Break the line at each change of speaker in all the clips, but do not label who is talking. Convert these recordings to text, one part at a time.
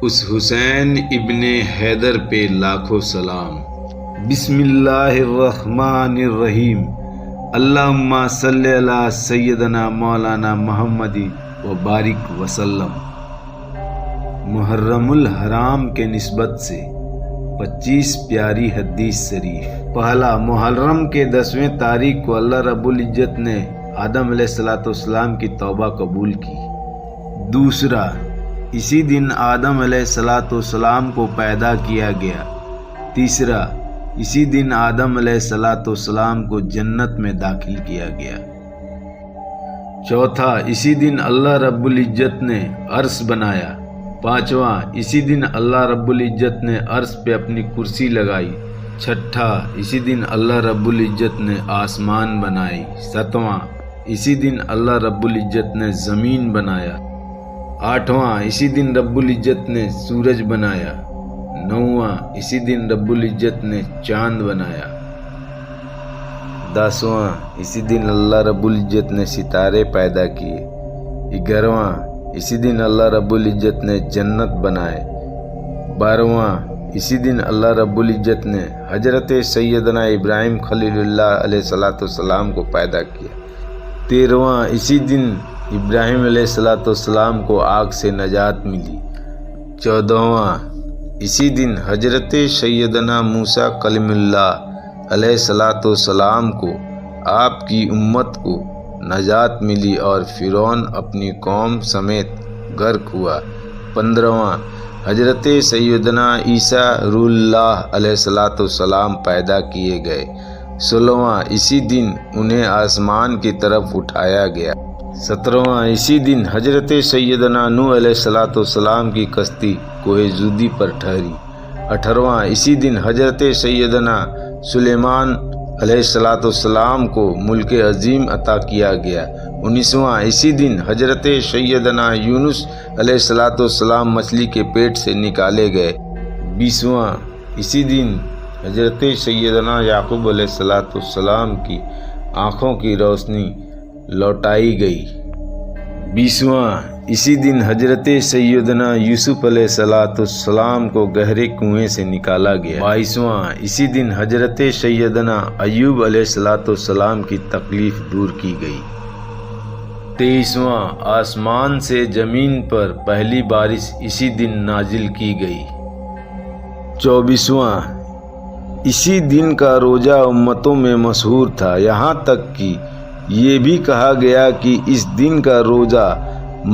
اس حسین ابن حیدر پہ لاکھوں سلام۔ بسم اللہ الرحمن الرحیم۔ اللہم صلی علی سیدنا مولانا محمد و بارک وسلم۔ محرم الحرام کے نسبت سے 25 پیاری حدیث شریف۔ پہلا، محرم کے 10ویں تاریخ کو اللہ رب العزت نے آدم علیہ السلام کی توبہ قبول کی۔ دوسرا، اسی دن آدم علیہ السلام کو پیدا کیا گیا۔ تیسرا، اسی دن آدم علیہ السلام کو جنت میں داخل کیا گیا۔ چوتھا، اسی دن اللہ رب العزت نے عرش بنایا۔ پانچواں، اسی دن اللہ رب العزت نے عرش پہ اپنی کرسی لگائی۔ چھٹا، اسی دن اللہ رب العزت نے آسمان بنائی۔ ساتواں، اسی دن اللہ رب العزت نے زمین بنایا۔ آٹھواں، اسی دن رب العزت نے سورج بنایا۔ نواں، اسی دن رب العزت نے چاند بنایا۔ 10واں، اسی دن اللہ رب العزت نے ستارے پیدا کیے۔ 11واں، اسی دن اللہ رب العزت نے جنت بنائے۔ 12واں، اسی دن اللہ رب العزت نے حضرت سیدنا ابراہیم خلیل اللہ علیہ السلام کو پیدا کیا۔ 13واں، اسی دن ابراہیم علیہ السلام کو آگ سے نجات ملی۔ 14واں، اسی دن حضرت سیدنا موسیٰ کلیم اللہ علیہ السلام کو آپ کی امت کو نجات ملی اور فرعون اپنی قوم سمیت غرق ہوا۔ 15واں، حضرت سیدنا عیسیٰ روح اللہ علیہ السلام پیدا کیے گئے۔ 16واں، اسی دن انہیں آسمان کی طرف اٹھایا گیا۔ 17واں، اسی دن حضرت سیدنا نوح علیہ السلام کی کشتی کوہ زودی پر ٹھہری۔ 18واں، اسی دن حضرت سیدنا سلیمان علیہ السلام کو ملک عظیم عطا کیا گیا۔ 19واں، اسی دن حضرت سیدنا یونس علیہ السلام مچھلی کے پیٹ سے نکالے گئے۔ 20واں، اسی دن حضرت سیدنا یعقوب علیہ السلام کی آنکھوں کی روشنی لوٹائی گئی۔ 20واں، اسی دن حضرت سیدنا یوسف علیہ السلام کو گہرے کنویں سے نکالا گیا۔ 22واں، اسی دن حضرت سیدنا ایوب علیہ السلام کی تکلیف دور کی گئی۔ 23واں، آسمان سے زمین پر پہلی بارش اسی دن نازل کی گئی۔ 24واں، اسی دن کا روزہ امتوں میں مشہور تھا، یہاں تک کہ یہ بھی کہا گیا کہ اس دن کا روزہ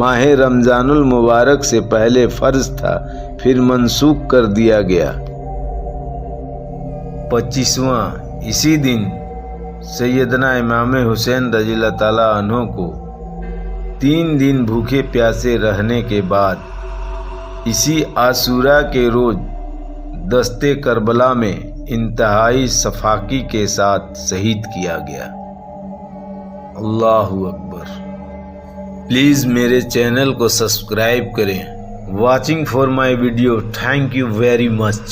ماہ رمضان المبارک سے پہلے فرض تھا، پھر منسوخ کر دیا گیا۔ 25واں، اسی دن سیدنا امام حسین رضی اللہ تعالیٰ عنہ کو 3 دن بھوکے پیاسے رہنے کے بعد اسی عاشوراء کے روز دشت کربلا میں انتہائی شفاقی کے ساتھ شہید کیا گیا۔ اللہ اکبر۔ پلیز میرے چینل کو سبسکرائب کریں۔ Watching for my video, thank you very much.